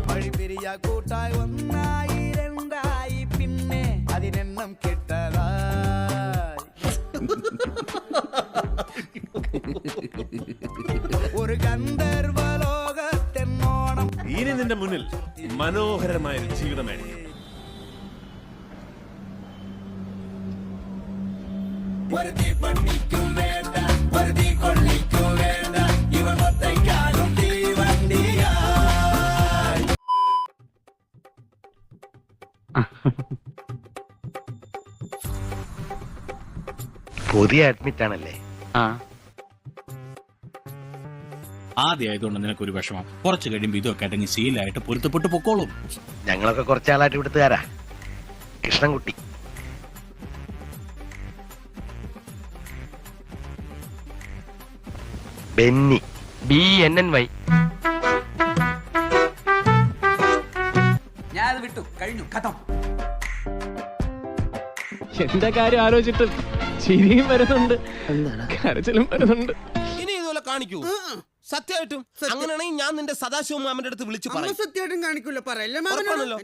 വഴിപിരിയ കൂട്ടായി ഒന്നായി രണ്ടായി പിന്നെ അതിനെണ്ണം കെട്ടതായി ഒരു ഗന്ധർവലോകത്തെന്നോണം. ഇനി നിന്റെ മുന്നിൽ മനോഹരമായ ഒരു ജീവിതമായിരിക്കും. ഒരു തീപ്പണിക്കും വേണ്ട, ഒരു തീക്കൊള്ളിക്കും വേണ്ട, ഇവൻ ഒറ്റയ്ക്കാലും തീവണ്ടിയായി. പുതിയ അഡ്മിറ്റ് ആണല്ലേ? ആദ്യമായതുകൊണ്ട് നിനക്കൊരു വിഷമം. കുറച്ച് കഴിയുമ്പോൾ ഇതൊക്കെ അടങ്ങി ശീലായിട്ട് പൊരുത്തപ്പെട്ട് പൊക്കോളും. ഞങ്ങളൊക്കെ കുറച്ചാളായിട്ട് ഇവിടുത്തുകാരാ. കൃഷ്ണൻകുട്ടി, ബെന്നി, BNNY. ഞാൻ വിട്ടു കഴിഞ്ഞു കഥം. എന്റെ കാര്യം ആലോചിച്ചിട്ട് ചിരിയും വരുന്നുണ്ട്, കരച്ചിലും വരുന്നുണ്ട്. ഇനി ഇതുപോലെ കാണിക്കൂ സത്യമായിട്ടും. അങ്ങനെയാണെങ്കിൽ ഞാൻ നിന്റെ സദാശിവ മാമന്റെ അടുത്ത് വിളിച്ചു പറയാം. സത്യമായിട്ടും കാണിക്കൂല പറയല്ലേ മാമനോട്.